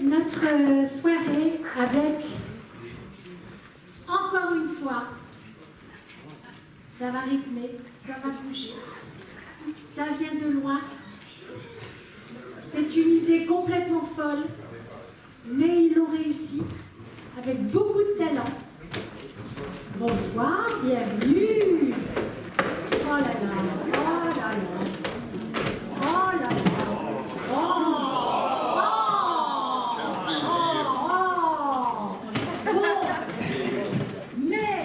notre soirée avec, encore une fois, ça va rythmer, ça va bouger, ça vient de loin, c'est une idée complètement folle, mais ils l'ont réussi avec beaucoup de talent. Bonsoir, bienvenue. Oh là là, oh là là, oh là là, mais,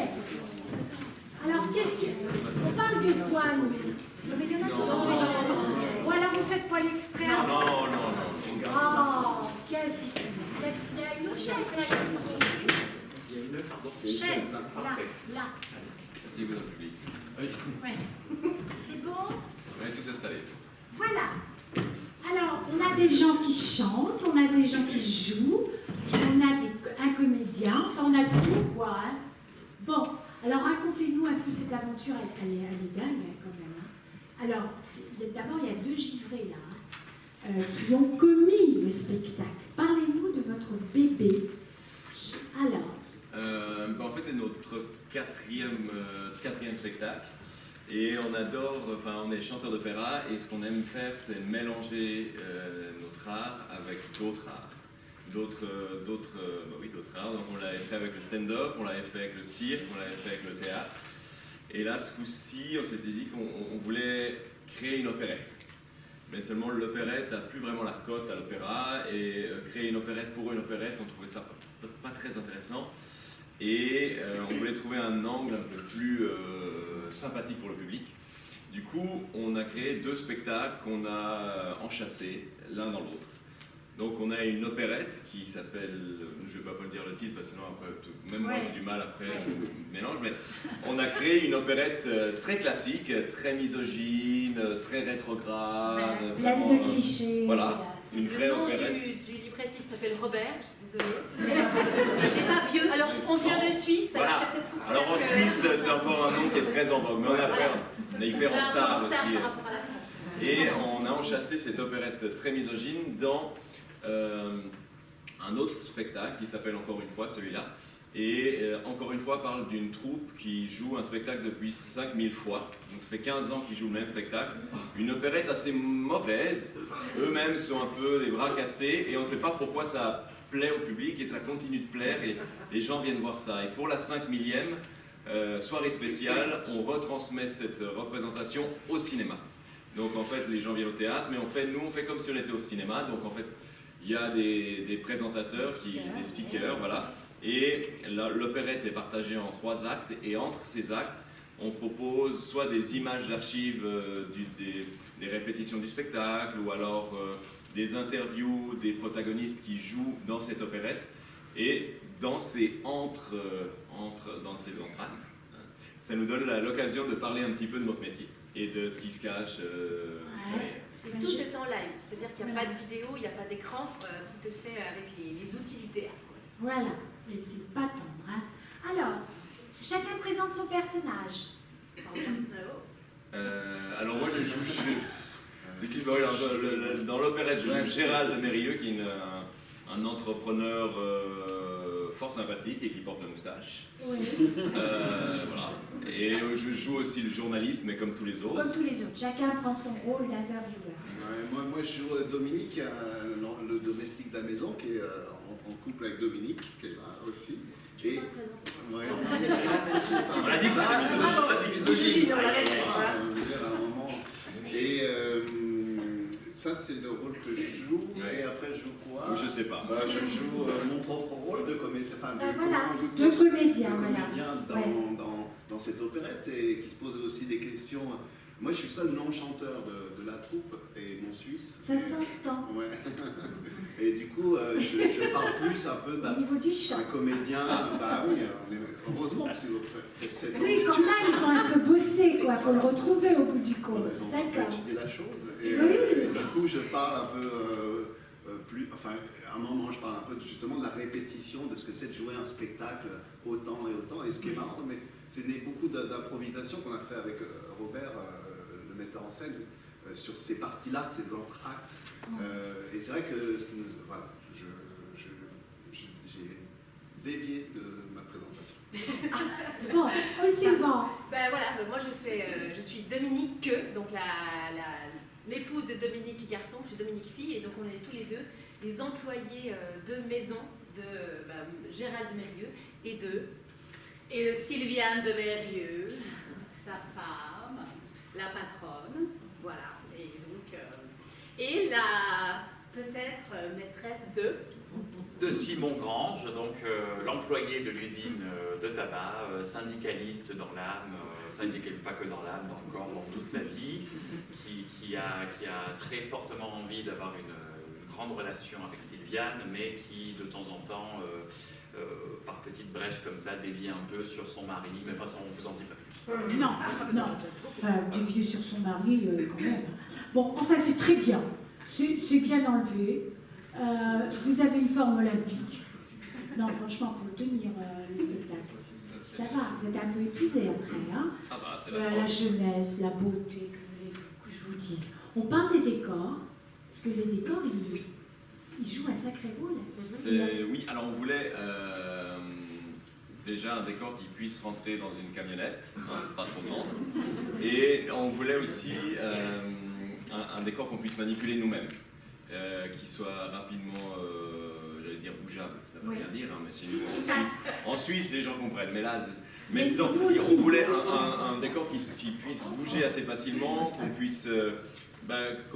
alors qu'est-ce que... On parle de quoi, nous? Mais il y en a qui ou alors vous faites pas l'extrait? Non. Oh, qu'est-ce que c'est? Il y a une autre chaise là. Chaise, là. Asseyez-vous dans le public. Ouais. C'est bon? On est tous installés. Voilà. Alors, on a des gens qui chantent, on a des gens qui jouent, on a un comédien, enfin on a tout quoi. Hein. Bon, alors racontez-nous un peu cette aventure, elle est dingue hein, quand même. Hein. Alors, d'abord il y a deux givrés là, qui ont commis le spectacle. Parlez-nous de votre bébé. Alors. En fait, c'est notre quatrième spectacle. Et on adore, enfin, on est chanteur d'opéra et ce qu'on aime faire, c'est mélanger notre art avec d'autres arts. D'autres arts. Donc, on l'avait fait avec le stand-up, on l'avait fait avec le cirque, on l'avait fait avec le théâtre. Et là, ce coup-ci, on s'était dit qu'on voulait créer une opérette. Mais seulement l'opérette n'a plus vraiment la cote à l'opéra et créer une opérette pour une opérette, on trouvait ça pas très intéressant. Et on voulait trouver un angle un peu plus sympathique pour le public. Du coup, on a créé deux spectacles qu'on a enchâssés l'un dans l'autre. Donc on a une opérette qui s'appelle, je ne vais pas le dire le titre parce que sinon après, même moi j'ai du mal après le mélange, mais on a créé une opérette très classique, très misogyne, très rétrograde. Pleine de clichés. Voilà, une vraie opérette. Le nom du librettiste s'appelle Robert, je suis désolée. Il n'est pas vieux. Alors on vient de Suisse, voilà. c'est peut-être pour ça. Alors en Suisse, c'est encore un nom qui est très en vogue, mais on est hyper en retard aussi. Par rapport à la France. Et on a enchâssé cette opérette très misogyne dans un autre spectacle qui s'appelle Encore une fois, celui-là. Et Encore une fois parle d'une troupe qui joue un spectacle depuis 5000 fois. Donc ça fait 15 ans qu'ils jouent le même spectacle. Une opérette assez mauvaise. Eux-mêmes sont un peu les bras cassés et on ne sait pas pourquoi ça plaît au public et ça continue de plaire et les gens viennent voir ça. Et pour la 5000e soirée spéciale, on retransmet cette représentation au cinéma. Donc en fait, les gens viennent au théâtre, mais nous on fait comme si on était au cinéma. Donc en fait, il y a des présentateurs, des speakers, voilà. Et l'opérette est partagée en 3 actes, et entre ces actes, on propose soit des images d'archives des répétitions du spectacle, ou alors des interviews des protagonistes qui jouent dans cette opérette. Et dans ces entr'actes, ça nous donne l'occasion de parler un petit peu de notre métier et de ce qui se cache. Et tout est en live, c'est-à-dire qu'il n'y a pas de vidéo, il n'y a pas d'écran, tout est fait avec les outils du théâtre. Voilà, et c'est pas tendre. Hein. Alors, chacun présente son personnage. Alors moi je joue... C'est qui dans l'opérette, je joue Gérald de Mérieux, qui est un entrepreneur fort sympathique et qui porte la moustache. Oui. Voilà. Et je joue aussi le journaliste, mais comme tous les autres. Comme tous les autres, chacun prend son rôle d'intervieweur. Moi je joue Dominique, le domestique de la maison, qui est en couple avec Dominique, qui est là aussi. Et... On a dit que c'était misogyne. Et ça, c'est le rôle que je joue. Et après, je joue quoi? Je sais pas. Je joue mon propre rôle de comédien. Enfin, de comédien, dans cette opérette, et qui se pose aussi des questions. Moi, je suis seul non-chanteur de la troupe, et mon suisse. Ça s'entend. Ouais. Et du coup, je parle plus un peu au niveau du chant. Un comédien. Bah oui, heureusement, parce que cette oui, quand même, ils sont un peu bossés, quoi. Faut le retrouver au bout du compte. D'accord. Étudier la chose. Et du coup, je parle un peu plus. Enfin, à un moment, je parle un peu justement de la répétition, de ce que c'est de jouer un spectacle autant et autant. Et ce qui est marrant, mais c'est né beaucoup d'improvisation qu'on a fait avec Robert, le metteur en scène, sur ces parties-là, ces entr'actes. Et c'est vrai que ce qui nous, voilà, dévié de ma présentation. Bon, aussi bon. Ben voilà, moi je suis Dominique Queux, donc l'épouse de Dominique Garçon, je suis Dominique Fille, et donc on est tous les deux les employés de maison de Gérald de Mérieux et de Sylviane de Mérieux, sa femme, la patronne, voilà, et donc, et la peut-être maîtresse de Simon Grange, donc l'employé de l'usine de tabac, syndicaliste dans l'âme, pas que dans l'âme, dans le corps, dans toute sa vie, qui a très fortement envie d'avoir une grande relation avec Sylviane, mais qui de temps en temps, par petites brèches comme ça, dévie un peu sur son mari, mais enfin ça on vous en dit pas plus. Non, dévier sur son mari quand même. Bon, enfin c'est très bien, c'est bien enlevé. Vous avez une forme olympique. Non, franchement, il faut le tenir, le spectacle. Ça va, vous êtes un peu épuisé après. Hein, Ça va, c'est la jeunesse, la beauté, que voulez-vous que je vous dise. On parle des décors, parce que les décors, ils jouent un sacré rôle. Oui, alors on voulait déjà un décor qui puisse rentrer dans une camionnette, hein, pas trop grande. Et on voulait aussi un décor qu'on puisse manipuler nous-mêmes. Qui soit rapidement, j'allais dire bougeable, ça ne veut rien dire, hein, mais chez nous, en Suisse, les gens comprennent. Mais disons, on voulait un décor qui puisse bouger assez facilement, qu'on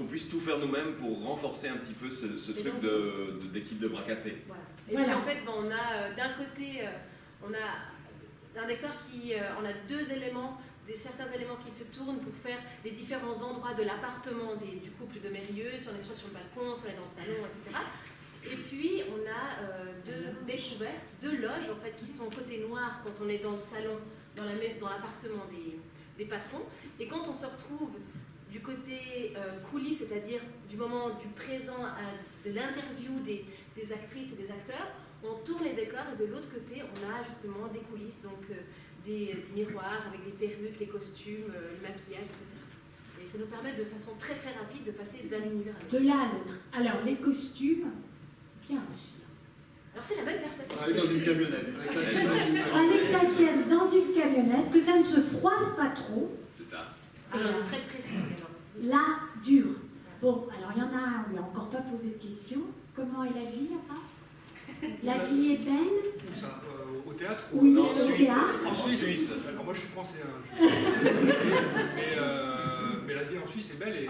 puisse tout faire nous-mêmes pour renforcer un petit peu ce truc d'équipe de bras cassés. Voilà. Et puis en fait, on a d'un côté, on a un décor on a deux éléments. Certains éléments qui se tournent pour faire les différents endroits de l'appartement du couple de Mérieux, si on est soit sur le balcon, soit on est dans le salon, etc. Et puis on a deux découvertes, deux loges en fait qui sont côté noir quand on est dans le salon, dans l'appartement des patrons. Et quand on se retrouve du côté coulisses, c'est-à-dire du moment du présent de l'interview des actrices et des acteurs, on tourne les décors et de l'autre côté on a justement des coulisses, donc des miroirs avec des perruques, les costumes, le maquillage, etc. Et ça nous permet de façon très très rapide de passer d'un univers à l'autre. De là à l'autre. Alors, les costumes, bien aussi. Alors c'est la même personne. Dans une camionnette. Fallait que ça tienne dans une camionnette, que ça ne se froisse pas trop. C'est ça. Alors des frais de pression également. Là, dur. Bon, alors il y en a un, on lui a encore pas posé de questions. Comment est la vie là-bas? La vie est belle? Ça, au théâtre? Oui, au théâtre. En Suisse. Alors moi je suis français, hein, mais la vie en Suisse est belle et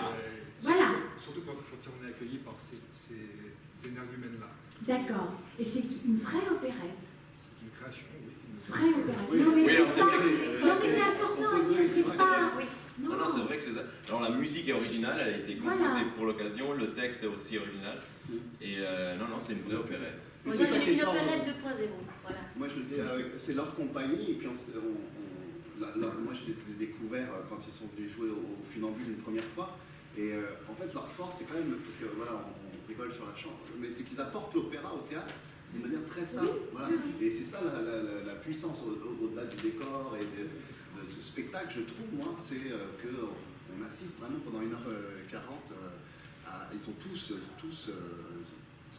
voilà. Surtout quand on est accueilli par ces énergumènes-là. D'accord. Et c'est une vraie opérette. C'est une création, oui. Une vraie opérette. Oui. Non, mais Oui, c'est pas... Non, mais c'est important à dire, c'est pas... Non, c'est vrai que c'est ça. Alors la musique est originale, elle a été composée pour l'occasion, le texte est aussi original. Et non, c'est une vraie opérette. Moi, c'est une opérette 2.0. Voilà. Moi, je le dis, c'est leur compagnie, et puis moi, je les ai découverts quand ils sont venus jouer au Funambule une première fois. Et en fait, leur force, c'est quand même, parce que voilà, on rigole sur la chambre, mais c'est qu'ils apportent l'opéra au théâtre d'une manière très simple. Voilà. Et c'est ça la puissance au-delà du décor et de ce spectacle, je trouve, moi, c'est qu'on assiste vraiment pendant 1h40 ils sont tous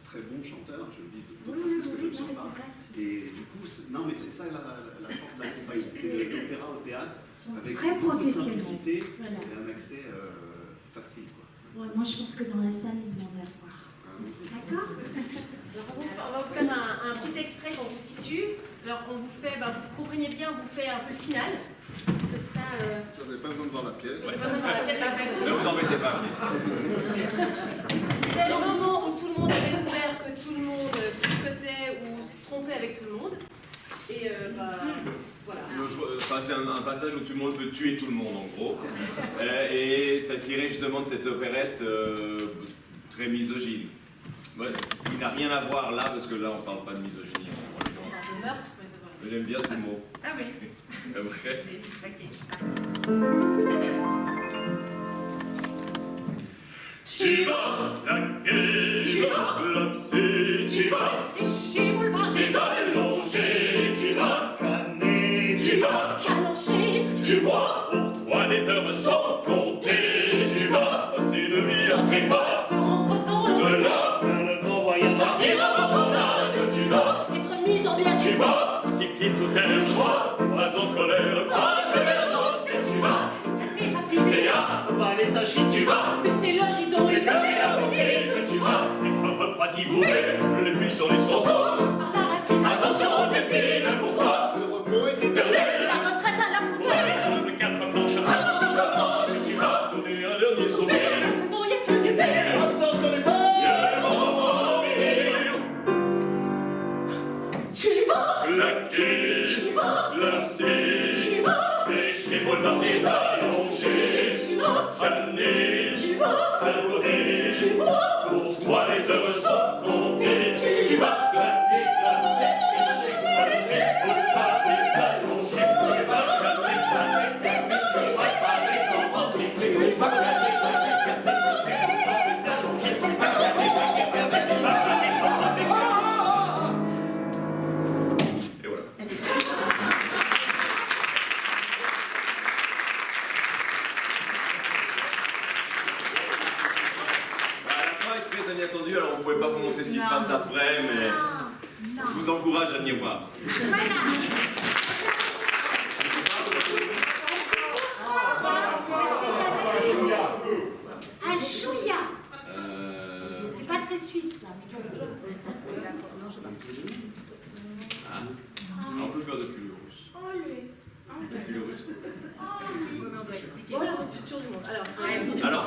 très bons chanteurs, je le dis parce que je ne suis pas. Et du coup, non mais c'est ça la force de la compagnie, c'est l'opéra au théâtre avec beaucoup de simplicité et un accès facile. Ouais, moi je pense que dans la salle, ils demandent à voir. D'accord? Alors on va vous faire un petit extrait qu'on vous situe. Alors on vous fait, vous comprenez bien, on vous fait un peu le final. Comme ça. Vous n'avez pas besoin de voir la pièce. Ne vous embêtez pas. C'est le moment où tout le monde a découvert que tout le monde fricotait ou se trompait avec tout le monde. Et voilà. C'est un passage où tout le monde veut tuer tout le monde en gros. Et ça tirait justement de cette opérette très misogyne. Ouais, il n'a rien à voir là, parce que là on ne parle pas de misogynie. De meurtre, mais j'aime bien ce mot. Ah oui. Après. Tu vas laquer, tu vas glapser, tu vas désallonger, tu vas canner, tu vas calancher, tu vois pour toi les heures sans compter, tu vas passer de vie à trépas, te rendre dans l'eau, de là vers le grand voyage, partir avant ton âge, tu vas être mise en bière, tu vas s'agit, tu vas. Mais c'est le rideau et Fermer la boutique, tu vas. Être refroidi, bourré, les pieds sur les sans sens. par la racine. Attention aux épines, pour toi, le repos est éternel. La retraite à la poubelle. Le 4 planches, attention ça mange, tu vas. Donner un dernier sourire. Maintenant, y a que du père. Attention les pères. Tu vas, Claquer, tu vas, lancer, tu vas, pêcher, boulevard des allongés. tu vas, Amener, tu vas, ta beauté, tu vois. pour toi les heures sont comptées. Tu vas claquer, classer, pêcher, pêcher, boulevard des allongés. Tu vas claquer, classer, casser, tu vas pas les enremplir. Tu vas claquer, classer, casser, boulevard des allongés. Tu vas claquer, classer, casser, tu vas pas les enremplir. Et voilà. Très inattendu, alors on ne pouvait pas vous montrer ce qui se passe après, mais Non. je vous encourage à venir voir. Voilà. Un chouïa. C'est pas très suisse, ça. Ah. On peut faire depuis le russe. Depuis le russe. Bon, alors, tour du monde. Alors,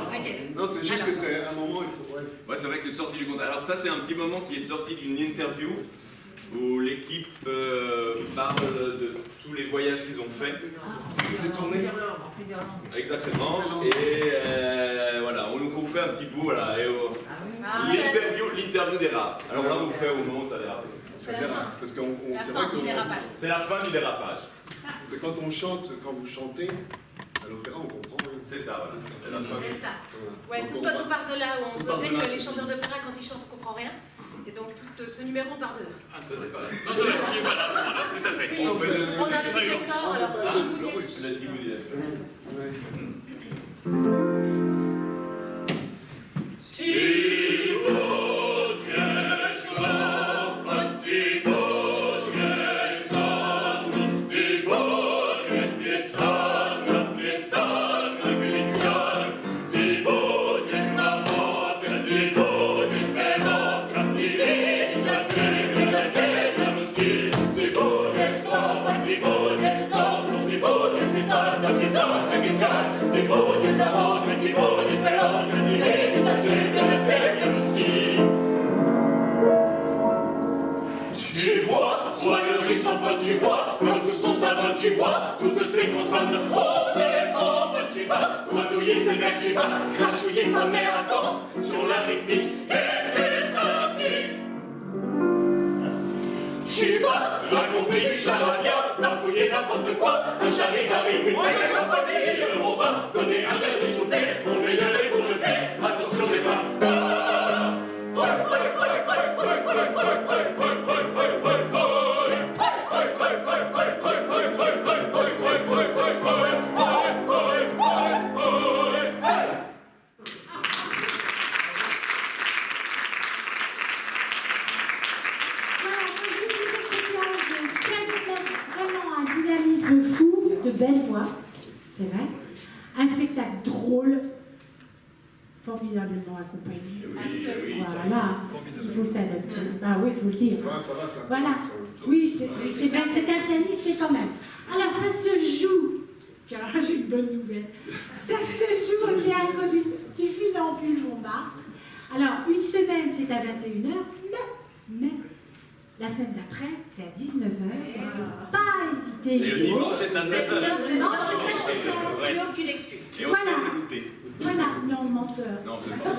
Non, c'est juste que c'est un moment, il faut. Ouais, c'est vrai que sorti du compte. Alors ça, c'est un petit moment qui est sorti d'une interview où l'équipe parle de tous les voyages qu'ils ont faits. Exactement. Et voilà, on nous fait un petit bout, voilà. Et, l'interview dérape. Alors là, on vous fait au moment où ça dérape. Ça dérape, parce que c'est vrai que C'est la fin du dérapage. quand on chante, quand vous chantez, à l'opéra, on comprend rien. C'est ça, voilà. C'est la fin. C'est ça. Voilà. Ouais, Donc, tout part de là où on tout part peut de dire là, que les c'est chanteurs d'opéra, quand ils chantent, on comprend rien. Et donc, tout ce numéro part de là. Ah, ça n'est pas là. Non, c'est là, voilà, tout à fait. On fait le- On a tout le décor, alors. le russe. le petit bout du lèvre. Tu vois, toi le russe en vol, tu vois, comme tout son savon, tu vois, toutes ces consonnes, oh, c'est l'étrange, tu vas, douiller ses mecs, tu vas, crachouiller sa mère à temps, sur la rythmique, qu'est-ce que ça pique? Tu vas raconter du charabia, bafouiller n'importe quoi, un charivari, une mégaphobie, on va donner un verre de souper, on met le pour le paix, attention des pas. Vraiment un dynamisme fou, de belles voix, c'est vrai. Un spectacle drôle, formidablement accompagné. Voilà, il faut s'adapter. Ah oui, il faut le dire. Ça va, ça. Voilà. Oui, c'est bien, c'est un pianiste, mais quand même. Alors, ça se joue. Puis alors, j'ai une bonne nouvelle. Ça se joue au théâtre du Funambule Montmartre. Alors, une semaine, c'est à 21h, mais la semaine d'après, c'est à 19h. Il ne faut pas hésiter. Et le dimanche, c'est à 16h. Non, c'est pas Plus aucune excuse. Et on Voilà. sait l'écouter. Voilà, non, menteur. Non, c'est pas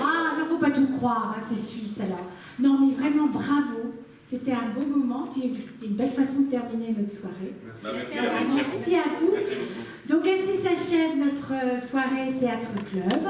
Ah, non, faut pas tout croire, hein, c'est suisse alors. Non, mais vraiment bravo. C'était un beau moment, puis une belle façon de terminer notre soirée. Bah, merci à Voilà, vous. merci à vous. Merci beaucoup. Donc ainsi s'achève notre soirée Théâtre Club.